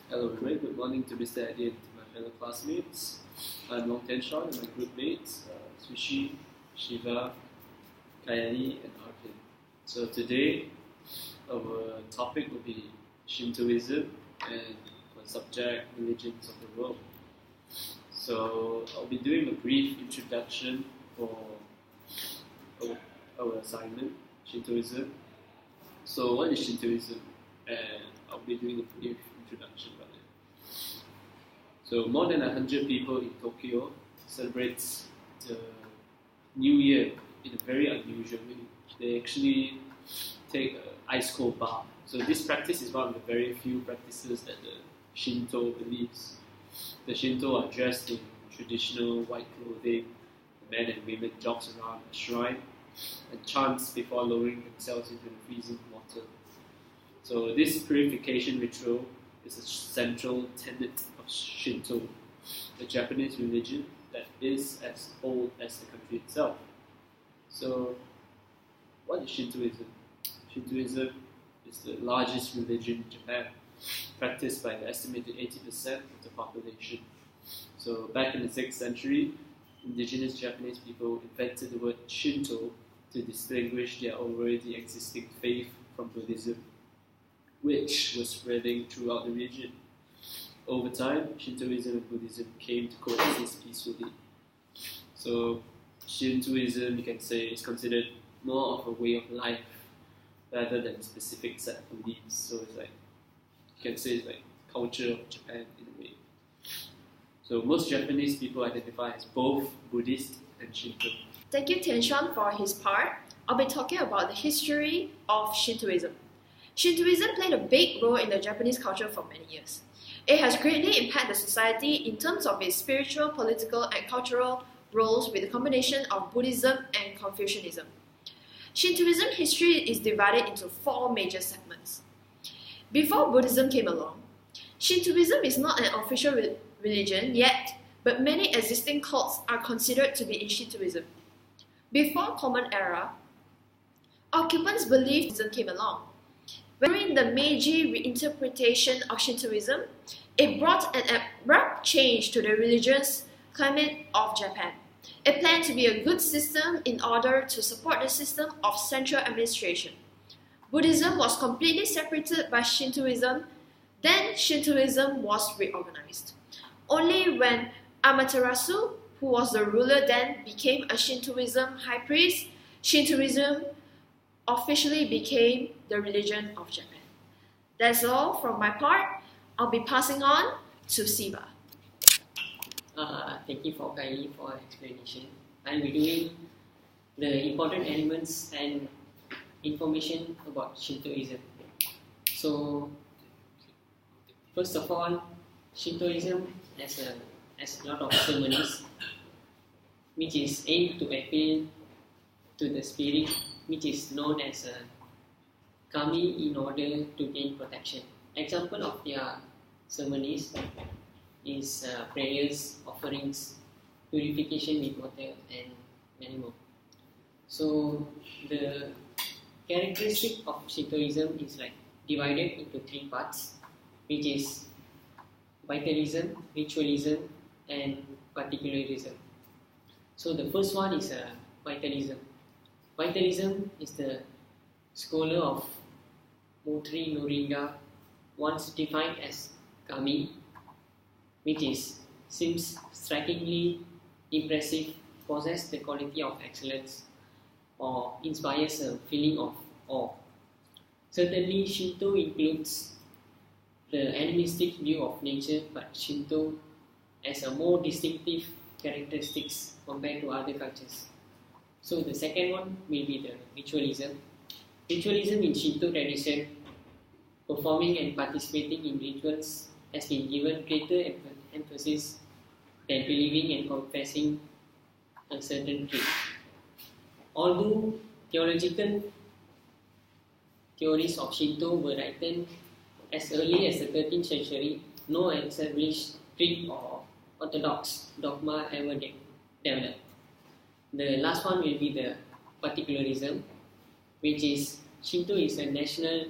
Hello, very good morning to Mr. Eddie and to my fellow classmates. I'm Long Ten Short and my group mates, Sushi, Shiva, Kayani, and Arvin. So today, our topic will be Shintoism and for subject religions of the world. So I'll be doing a brief introduction for our assignment, Shintoism. So what is Shintoism? And I'll be doing a brief introduction about it. So more than 100 people in Tokyo celebrates the New Year in a very unusual way. They actually take an ice cold bath. So this practice is one of the very few practices that the Shinto believes. The Shinto are dressed in traditional white clothing. The men and women jogs around a shrine and chants before lowering themselves into the freezing water. So this purification ritual is a central tenet of Shinto, the Japanese religion that is as old as the country itself. So, what is Shintoism? Shintoism is the largest religion in Japan, practiced by an estimated 80% of the population. So, back in the 6th century, indigenous Japanese people invented the word Shinto to distinguish their already existing faith from Buddhism, which was spreading throughout the region. Over time, Shintoism and Buddhism came to coexist peacefully. So, Shintoism, you can say, is considered more of a way of life rather than a specific set of beliefs. So it's like, you can say it's like culture of Japan in a way. So most Japanese people identify as both Buddhist and Shinto. Thank you, Tenshan, for his part. I'll be talking about the history of Shintoism. Shintoism played a big role in the Japanese culture for many years. It has greatly impacted the society in terms of its spiritual, political, and cultural roles with a combination of Buddhism and Confucianism. Shintoism history is divided into 4 major segments. Before Buddhism came along, Shintoism is not an official religion yet, but many existing cults are considered to be in Shintoism. Before Common Era, occupants believed Buddhism came along. During the Meiji reinterpretation of Shintoism, it brought an abrupt change to the religious climate of Japan. It planned to be a good system in order to support the system of central administration. Buddhism was completely separated by Shintoism, then Shintoism was reorganized. Only when Amaterasu, who was the ruler then, became a Shintoism high priest, Shintoism officially became the religion of Japan. That's all from my part. I'll be passing on to Siva. Thank you for Kylie for explanation. I'll be doing the important elements and information about Shintoism. So, first of all, Shintoism has a lot of ceremonies which is aimed to appeal to the spirit which is known as a kami in order to gain protection. Example of their ceremonies is prayers, offerings, purification with water, and many more. So the characteristic of Shintoism is like divided into 3 parts, which is vitalism, ritualism, and particularism. So the first one is vitalism. Vitalism is the scholar of Motri Noringa once defined as kami, which seems strikingly impressive, possesses the quality of excellence, or inspires a feeling of awe. Certainly, Shinto includes the animistic view of nature, but Shinto has a more distinctive characteristics compared to other cultures. So the second one will be the ritualism. Ritualism in Shinto tradition, performing and participating in rituals has been given greater emphasis than believing and confessing a certain truth. Although theological theories of Shinto were written as early as the 13th century, no established strict or orthodox dogma ever developed. The last one will be the particularism, which is Shinto is a national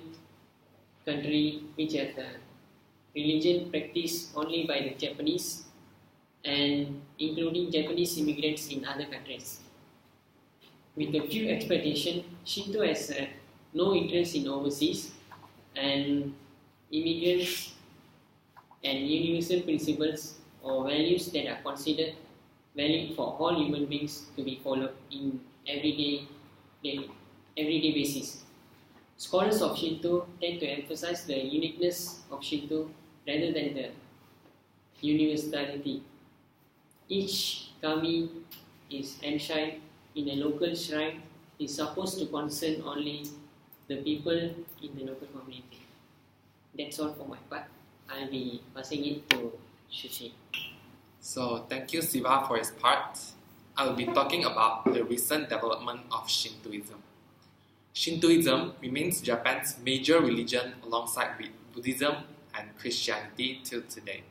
country which has a religion practiced only by the Japanese and including Japanese immigrants in other countries. With a few expectations, Shinto has no interest in overseas, and immigrants and universal principles or values that are considered valid for all human beings to be followed in everyday basis. Scholars of Shinto tend to emphasize the uniqueness of Shinto rather than the universality. Each kami is enshrined in a local shrine is supposed to concern only the people in the local community. That's all for my part. I'll be passing it to Sushi. So thank you Siva for his part. I'll be talking about the recent development of Shintoism. Shintoism remains Japan's major religion alongside with Buddhism and Christianity till today.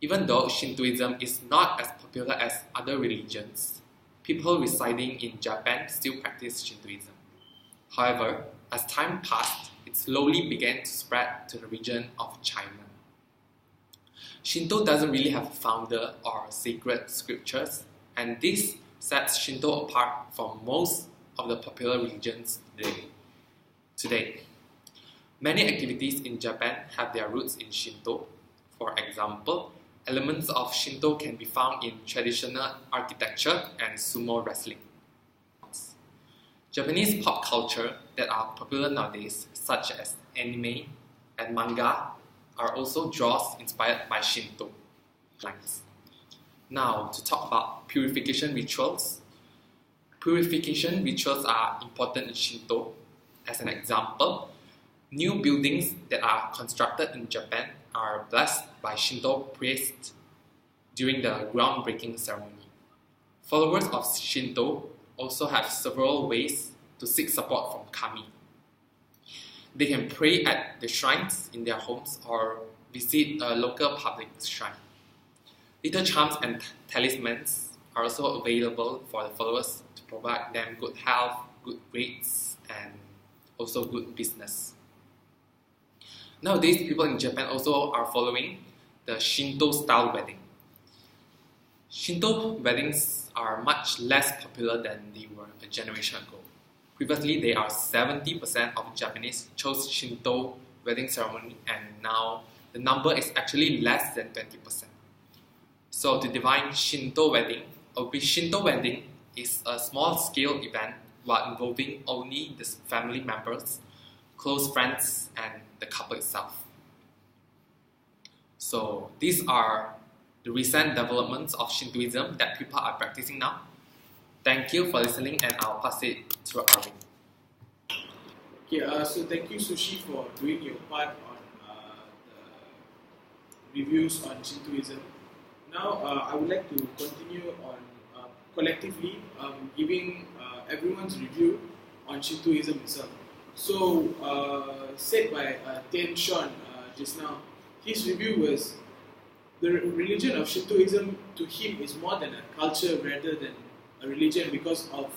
Even though Shintoism is not as popular as other religions, people residing in Japan still practice Shintoism. However, as time passed, it slowly began to spread to the region of China. Shinto doesn't really have a founder or sacred scriptures, and this sets Shinto apart from most of the popular religions today. Many activities in Japan have their roots in Shinto. For example, elements of Shinto can be found in traditional architecture and sumo wrestling. Japanese pop culture that are popular nowadays, such as anime and manga, are also draws inspired by Shinto lines. Now, to talk about purification rituals. Purification rituals are important in Shinto. As an example, new buildings that are constructed in Japan are blessed by Shinto priests during the groundbreaking ceremony. Followers of Shinto also have several ways to seek support from kami. They can pray at the shrines in their homes or visit a local public shrine. Little charms and talismans are also available for the followers to provide them good health, good grades, and also good business. Nowadays, people in Japan also are following the Shinto style wedding. Shinto weddings are much less popular than they were a generation ago. Previously, they are 70% of Japanese chose Shinto wedding ceremony, and now the number is actually less than 20%. So to define Shinto wedding, a Shinto wedding is a small-scale event while involving only the family members, close friends, and the couple itself. So these are the recent developments of Shintoism that people are practicing now. Thank you for listening, and I'll pass it to Arvin. Okay, so thank you Sushi for doing your part on the reviews on Shintoism. Now I would like to continue on collectively giving everyone's review on Shintoism itself. So said by Tian Sean just now, his review was the religion of Shintoism to him is more than a culture rather than a religion because of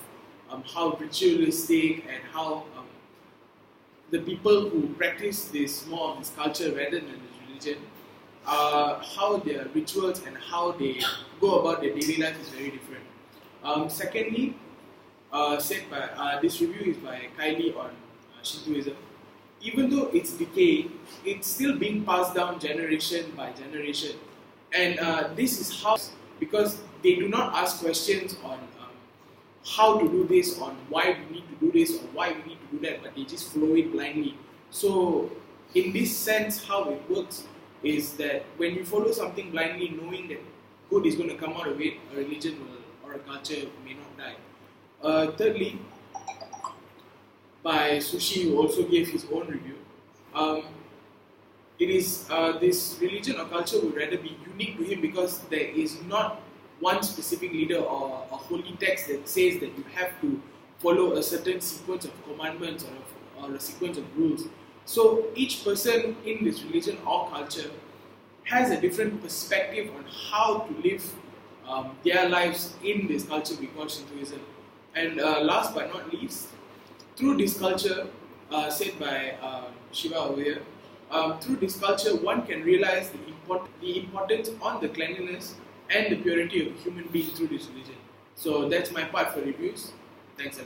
how ritualistic and how the people who practice this more of this culture rather than this religion, how their rituals and how they go about their daily life is very different. Secondly, said by this review is by Kylie on Shintoism. Even though it's decaying, it's still being passed down generation by generation, and this is how, because they do not ask questions on how to do this, on why we need to do this or why we need to do that, but they just follow it blindly. So in this sense, how it works is that when you follow something blindly, knowing that good is going to come out of it, a religion will, or a culture may not die. Thirdly, by Sushi, who also gave his own review, it is this religion or culture would rather be unique to him because there is not one specific leader or a holy text that says that you have to follow a certain sequence of commandments or a sequence of rules. So each person in this religion or culture has a different perspective on how to live their lives in this culture we call Shintoism. And last but not least, through this culture, said by Shiva over here, through this culture, one can realize the importance on the cleanliness and the purity of a human being through this religion. So that's my part for reviews. Thanks.